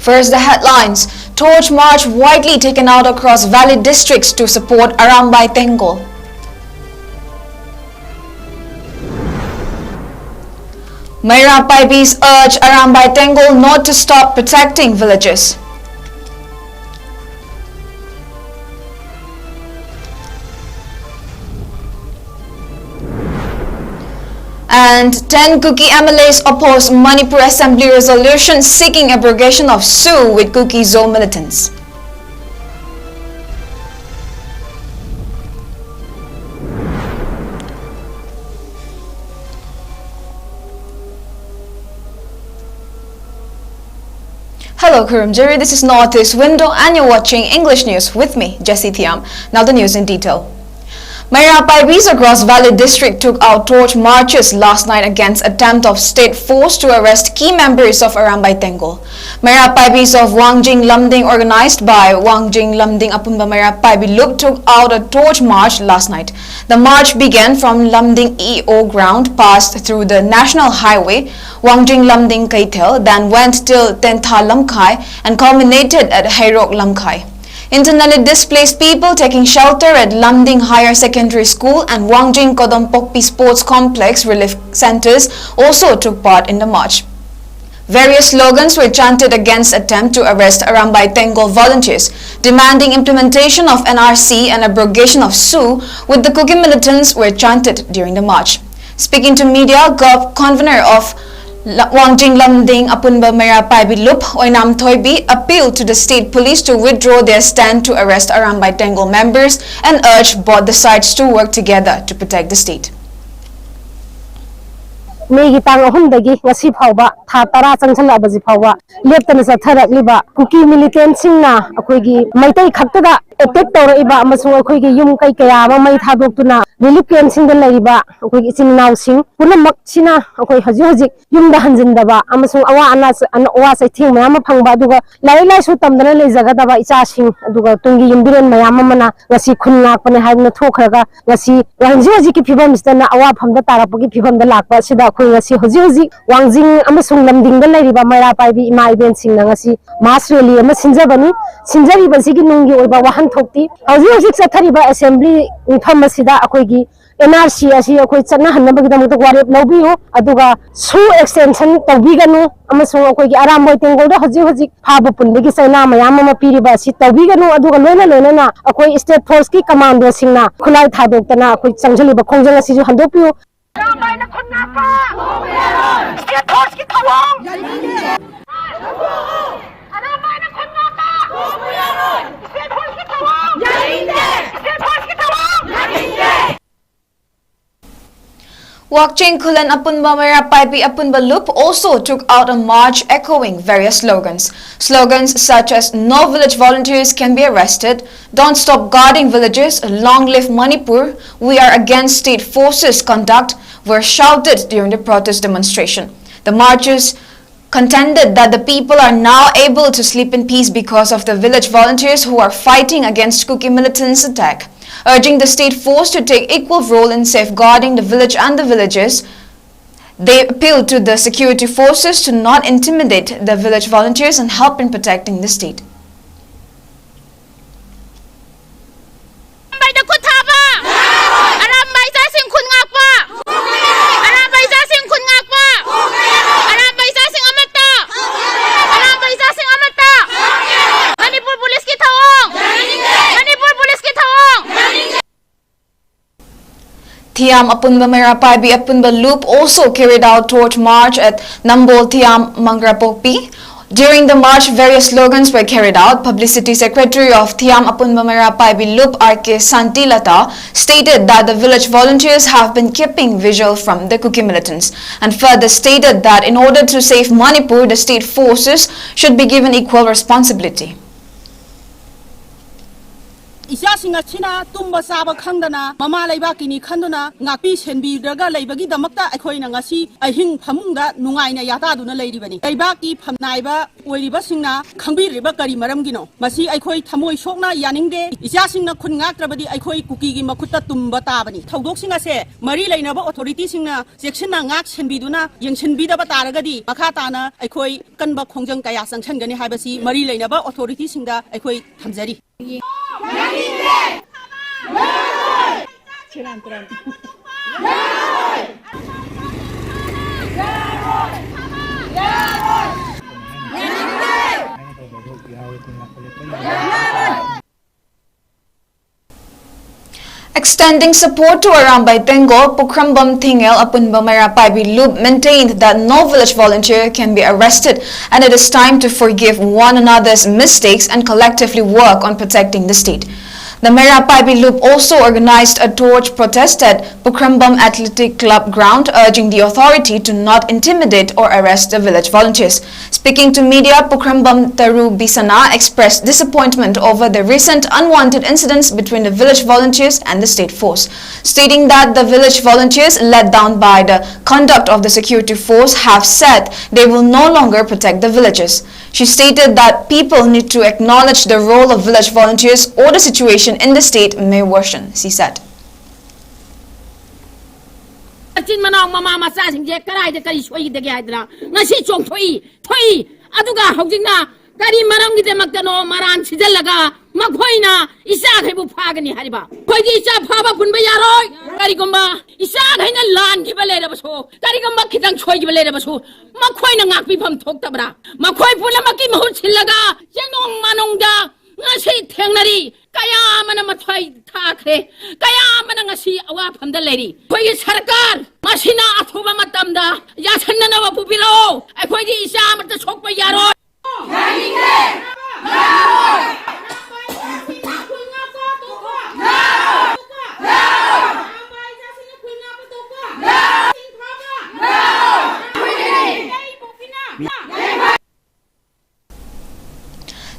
First, the headlines. Torch march widely taken out across valley districts to support Arambai Tengol. Mayra Paibis urge Arambai Tengol not to stop protecting villages. And 10 Kuki MLAs oppose Manipur Assembly resolution seeking abrogation of SU with 𝐍𝐞𝐰𝐬 militants. Hello Kurumjiri, this is Northeast Window and you're watching English News with me, Jessie THIYAM. Now the news in detail. Mayra Paibis across Valley District took out torch marches last night against attempt of state force to arrest key members of Arambai Tengol. Mayra Paibis of Wangjing Lamding, organized by Wangjing Lamding Apunba Mayra Paibi Loop, took out a torch march last night. The march began from Lamding EO ground, passed through the national highway Wangjing Lamding Kaitel, then went till Tentha Lamkhai and culminated at Hairok Lamkhai. Internally displaced people taking shelter at Lamding Higher Secondary School and Wangjing Kodompokpi Sports Complex relief centers also took part in the march. Various slogans were chanted against attempt to arrest Arambai Tengol volunteers, demanding implementation of NRC and abrogation of SU with the 𝐶𝐸 militants were chanted during the march. Speaking to media, convener of Wangjing Lamding Apunba Mayra Paibi Loop, Oinam Thoibi, appealed to the state police to withdraw their stand to arrest Arambai Tengol members and urged both the sides to work together to protect the state. May tang ahumdagi ngasi phawba tha tara changchala baji phawba leptana satharakliba 𝐶𝐸 militant singna akoigi maitai khaktada attack tawraiba amasung akoigi yum kai kaya ma mai thadoktuna relief camp singda laiba akoigi chinnaw sing punamak sina akoi haji yumda hanjindaba amasung awa awa sai thing mayam phangba aduga lai su tamdana lejagadaba icha sing aduga tungi yumbiren mayam mana ngasi khunlak pane haibna thokhraga ngasi haji ki phibam stana awa phamda tarapagi phibam da lakpa sida ngasi hoji Wangjing amasung Lamding da lairiba Mayra Paibi ima event singna ngasi mass rally ama sinjabani sinjariba sigi nungi oiba wahan thokti hoji chathariba assembly mifam asida akoigi NRC asi akoi chana hanabagi damukta warep lawbiyo aduga su extension tawbiganu amasung akoigi Arambai Tengol da hoji phaba punbigi saina mayam ama piriba si tawbiganu aduga loina na akoi state force ki commando singna khulai thadoktana akoi changjaliba khongjang asi ju handokpiyo Arambai na khunapa state force ki thawang Arambai na khunapa state force ki thawang state force ki thawang Wakching Kulen Apunba Mayra Paibi Apunba Loop also took out a march echoing various slogans. Slogans such as "No village volunteers can be arrested," "Don't stop guarding villages," "Long live Manipur," "We are against state forces conduct" were shouted during the protest demonstration. The marchers contended that the people are now able to sleep in peace because of the village volunteers who are fighting against 𝐶𝐸 militants' attack. Urging the state force to take equal role in safeguarding the village and the villages, they appealed to the security forces to not intimidate the village volunteers and help in protecting the state. THIYAM Apunba Mayra Paibi Apunba Loop also carried out torch march at Nambol THIYAM Mangrapokpi. During the march, various slogans were carried out. Publicity Secretary of THIYAM Apunba Mayra Paibi Loop, R.K. Santilata, stated that the village volunteers have been keeping vigil from the 𝐶𝐸 militants and further stated that in order to save Manipur, the state forces should be given equal responsibility. Isasing China, Tumba Saba Kandana, Mama Laibakini Kandana, Ngapi Senbi, Daga Labagi, the Makta, Akoinangasi, Ahing Pamunda, Nungaina Yata, Duna Lady Bani, Laibaki, Pamnaiba, Welibasina, Kambi Ribakari Maramgino, Masi Akoi Tamoi Shokna, Yaninde, Isasing Kungatrabadi, Akoi Kuki Makuta Tumba Tabani, Togoxing say, Marie Lainaba authorities in Section Ngak Senbiduna, Yangshin Bida Bataragadi, Makatana, Akoi, Kanba Kongjang Kayas and Changani Habasi, Marie Lainaba authorities in the Akoi Tamzari. Extending support to Arambay Tengor, Pukrambam Tingel Apunba Mayrapai Loop maintained that no village volunteer can be arrested and it is time to forgive one another's mistakes and collectively work on protecting the state. The Mayrapai Loop also organized a torch protest at Pukrambam Athletic Club ground, urging the authority to not intimidate or arrest the village volunteers. Speaking to media, Pukrambam Taru Bisana expressed disappointment over the recent unwanted incidents between the village volunteers and the state force, stating that the village volunteers, let down by the conduct of the security force, have said they will no longer protect the villages. She stated that people need to acknowledge the role of village volunteers or the situation in the state may worsen, she said. Kari marang gite magtano maran chijalaga maghoina isa khaibu phagani hariba khoigi isa phaba punba yaroi kari gomba isa khaina lan gi bale rabaso kari gomba khitang choi gi bale rabaso makhoina ngakpi pham thoktabra makhoi pulamaki mahut chilaga chenong manongda ngasi thengnari kaya mana mathai thakre kaya mana ngasi awa phamda leri khoigi sarkar masina athuba matamda yasanna na pupiro khoigi isa amata chokpa yaroi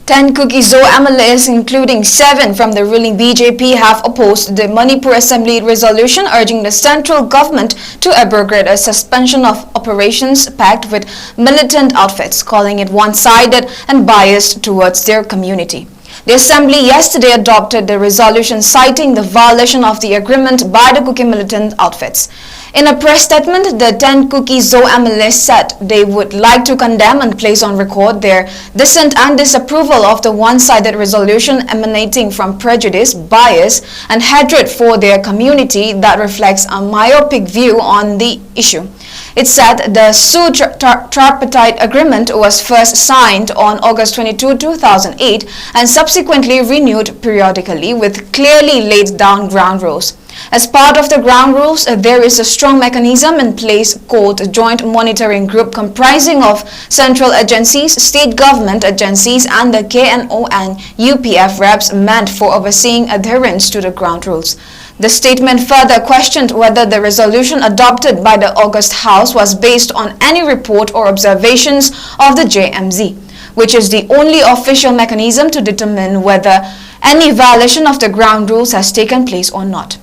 𝐶𝐞𝐰𝐬, including 7 from the ruling BJP, have opposed the Manipur Assembly resolution urging the central government to abrogate a suspension of operations pact with militant outfits, calling it one-sided and biased towards their community. The Assembly yesterday adopted the resolution citing the violation of the agreement by the Kuki militant outfits. In a press statement, the 𝐶𝐞𝐰𝐬 said they would like to condemn and place on record their dissent and disapproval of the one-sided resolution emanating from prejudice, bias, and hatred for their community that reflects a myopic view on the issue. It said the tripartite agreement was first signed on August 22, 2008 and subsequently renewed periodically with clearly laid down ground rules. As part of the ground rules, there is a strong mechanism in place called Joint Monitoring Group comprising of central agencies, state government agencies and the KNO and UPF reps meant for overseeing adherence to the ground rules. The statement further questioned whether the resolution adopted by the August House was based on any report or observations of the JMZ, which is the only official mechanism to determine whether any violation of the ground rules has taken place or not.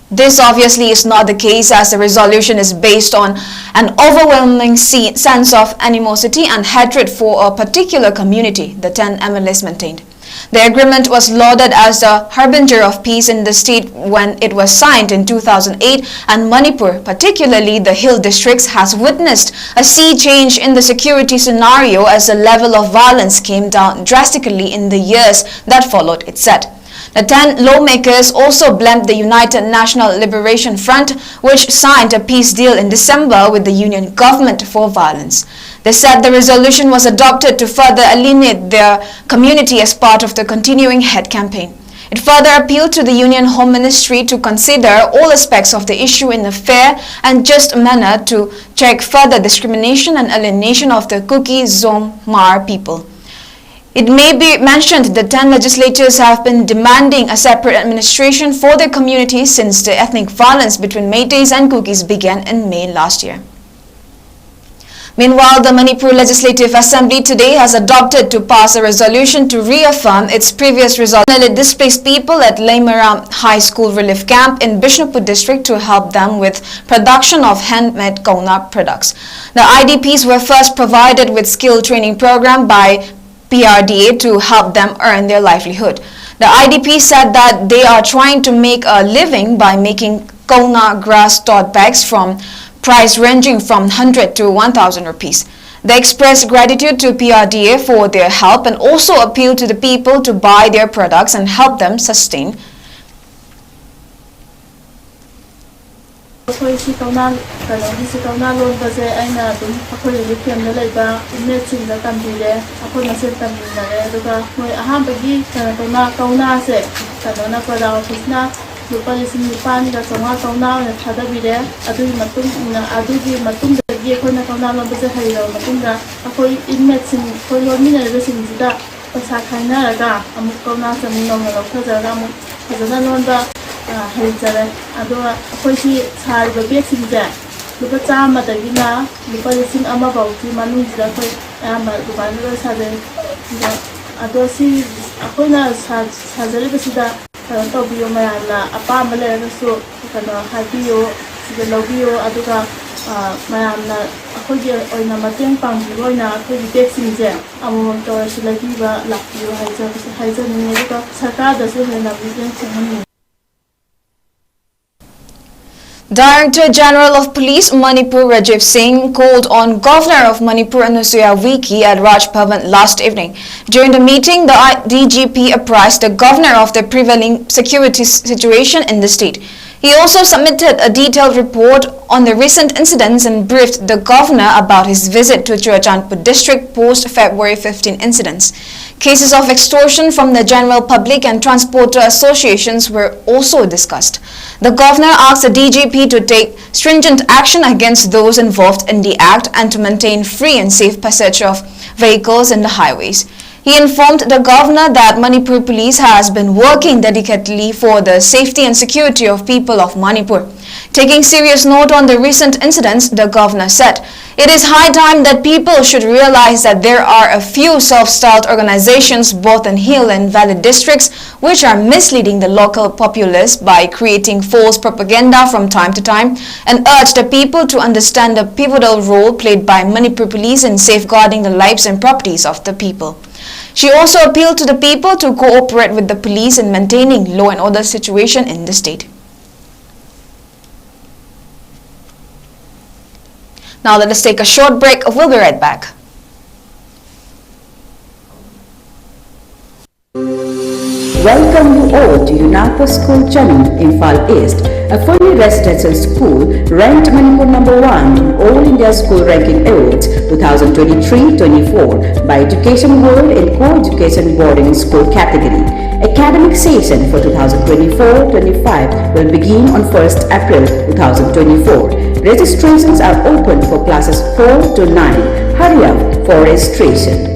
This obviously is not the case, as the resolution is based on an overwhelming sense of animosity and hatred for a particular community, the 10 MLAs maintained. The agreement was lauded as the harbinger of peace in the state when it was signed in 2008, and Manipur, particularly the hill districts, has witnessed a sea change in the security scenario as the level of violence came down drastically in the years that followed, it said. The 10 lawmakers also blamed the United National Liberation Front, which signed a peace deal in December with the union government for violence. They said the resolution was adopted to further alienate their community as part of the continuing head campaign. It further appealed to the Union Home Ministry to consider all aspects of the issue in a fair and just manner to check further discrimination and alienation of the 𝐶𝐞𝐰𝐬 people. It may be mentioned that 10 legislatures have been demanding a separate administration for their communities since the ethnic violence between Meiteis and Kukis began in May last year. Meanwhile, the Manipur Legislative Assembly today has adopted to pass a resolution to reaffirm its previous resolve to displace people at Laymaram High School Relief Camp in Bishnupur district to help them with production of handmade 𝐶𝐤𝐬 products. The IDPs were first provided with skill training program by PRDA to help them earn their livelihood. The IDP said that they are trying to make a living by making 𝐶𝐤𝐬 grass tote bags from price ranging from 100 to 1,000 rupees. They expressed gratitude to PRDA for their help and also appealed to the people to buy their products and help them sustain. lupa lising nipan da chonga kauna na thada bire adui matung da ye khona kauna lo bese hairo matung da akoi inmate sin khoi lo mina da sin da pasa khaina raga amuk kauna samin lo lo khaja ra mu khajana non da hai jare ado akoi si sar ba be sin ja lupa chama da gina lupa lising ama bauti manu da khoi ama dukan da sa de ado si akoi na sa jare bese da tawbiyo mayamna apamba lernasu kana habiyo sida lawbiyo aduga mayamna akogi oina mateng pangbiyo oina akogi beksinje amomom tawasi lagiba lakbiyo haija ni aduga sarkadasu hena bizen changani. Director General of Police Manipur 𝐂𝐲𝐸𝐸 called on Governor of Manipur 𝐂𝐢𝐯𝐬 at Raj Bhavan last evening. During the meeting, the DGP apprised the governor of the prevailing security situation in the state. He also submitted a detailed report on the recent incidents and briefed the governor about his visit to Churachandpur district post-February 15 incidents. Cases of extortion from the general public and transporter associations were also discussed. The governor asked the DGP to take stringent action against those involved in the act and to maintain free and safe passage of vehicles in the highways. He informed the governor that Manipur police has been working dedicatedly for the safety and security of people of Manipur. Taking serious note on the recent incidents, the governor said, "It is high time that people should realize that there are a few self-styled organizations both in hill and valley districts which are misleading the local populace by creating false propaganda from time to time, and urged the people to understand the pivotal role played by Manipur police in safeguarding the lives and properties of the people." She also appealed to the people to cooperate with the police in maintaining law and order situation in the state. Now let us take a short break. We'll be right back. Welcome you all to UNAPO School Channel in Fal East, a fully residential school ranked Manipur #1 in All India School Ranking Awards 2023-24 by Education World in Co-Education Boarding School category. Academic session for 2024-25 will begin on 1st April 2024. Registrations are open for classes 4 to 9. Hurry up for registration.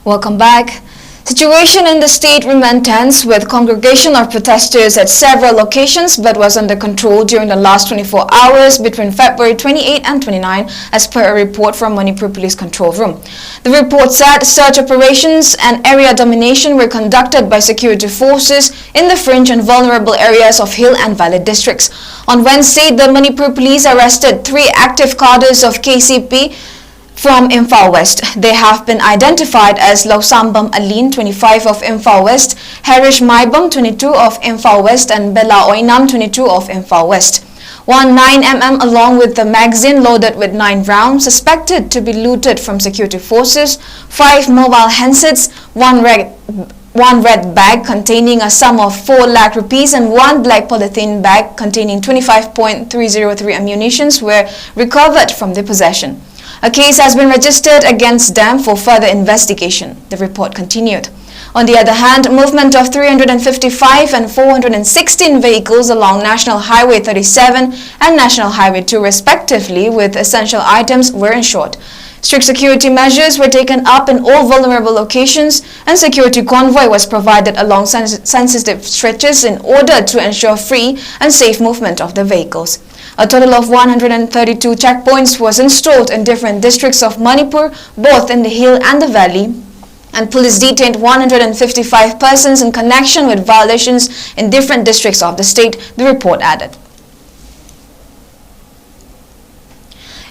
Welcome back. Situation in the state remained tense with congregation of protesters at several locations but was under control during the last 24 hours between February 28 and 29 as per a report from Manipur Police Control Room. The report said search operations and area domination were conducted by security forces in the fringe and vulnerable areas of hill and valley districts. On Wednesday, the Manipur Police arrested 3 active cadres of KCP from Imphal West. They have been identified as Lausambam Alin, 25 of Imphal West, Harish Maibam, 22 of Imphal West, and Bella Oinam, 22 of Imphal West. One 9mm along with the magazine loaded with 9 rounds suspected to be looted from security forces, 5 mobile handsets, one red bag containing a sum of 4 lakh rupees and 1 black polythene bag containing 25.303 ammunitions were recovered from their possession. A case has been registered against them for further investigation, the report continued. On the other hand, movement of 355 and 416 vehicles along National Highway 37 and National Highway 2 respectively with essential items were ensured. Strict security measures were taken up in all vulnerable locations and security convoy was provided along sensitive stretches in order to ensure free and safe movement of the vehicles. A total of 132 checkpoints was installed in different districts of Manipur, both in the hill and the valley, and police detained 155 persons in connection with violations in different districts of the state, the report added.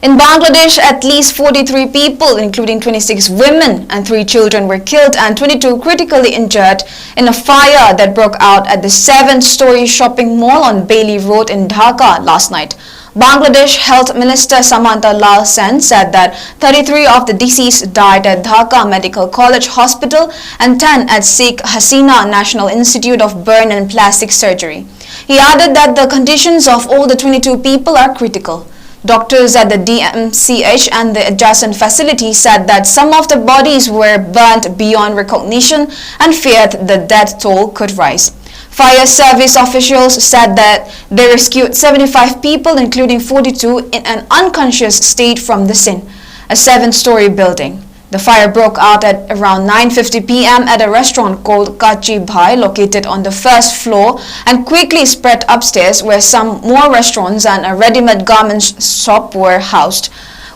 In Bangladesh, at least 43 people, including 26 women and 3 children, were killed and 22 critically injured in a fire that broke out at the 7-story shopping mall on Bailey Road in Dhaka last night. Bangladesh Health Minister Samantha Lal Sen said that 33 of the deceased died at Dhaka Medical College Hospital and 10 at Sheikh Hasina National Institute of Burn and Plastic Surgery. He added that the conditions of all the 22 people are critical. Doctors at the DMCH and the adjacent facility said that some of the bodies were burnt beyond recognition and feared the death toll could rise. Fire service officials said that they rescued 75 people, including 42 in an unconscious state from the scene, a 7-story building. The fire broke out at around 9:50 p.m. at a restaurant called 𝐋𝐢𝐯𝐬 located on the 1st floor and quickly spread upstairs where some more restaurants and a ready-made garments shop were housed.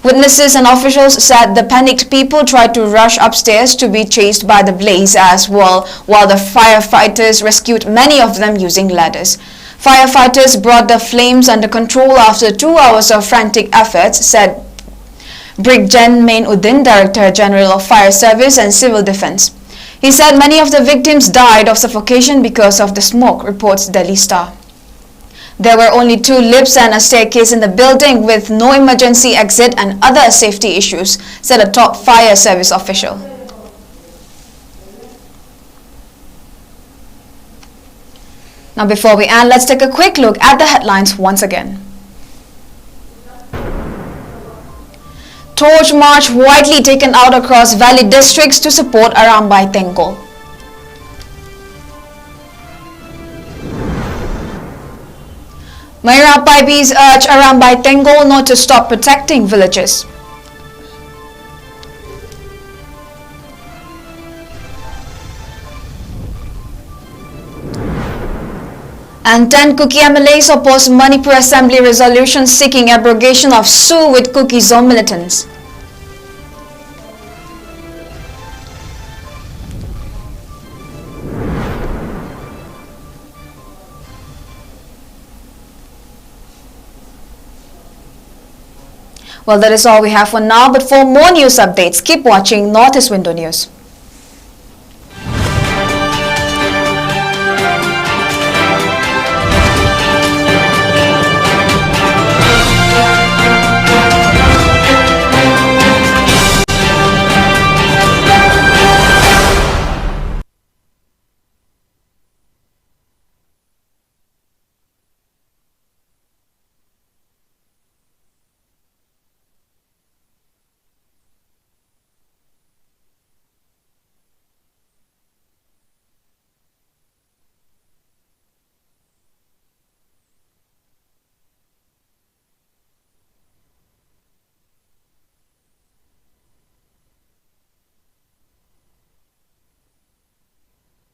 Witnesses and officials said the panicked people tried to rush upstairs to be chased by the blaze as well, while the firefighters rescued many of them using ladders. Firefighters brought the flames under control after 2 hours of frantic efforts, said Brig Gen Main Udin, Director General of Fire Service and Civil Defense. He said many of the victims died of suffocation because of the smoke, reports Daily Star. There were only 2 lifts and a staircase in the building with no emergency exit and other safety issues, said a top fire service official. Now before we end, let's take a quick look at the headlines once again. Torch march widely taken out across valley districts to support Arambai Tengol. Mayra Paibis urge Arambai Tengol not to stop protecting villages. And 10 Kuki MLAs oppose Manipur Assembly resolution seeking abrogation of sue with Kuki zone militants. Well, that is all we have for now, but for more news updates, keep watching Northeast Window News.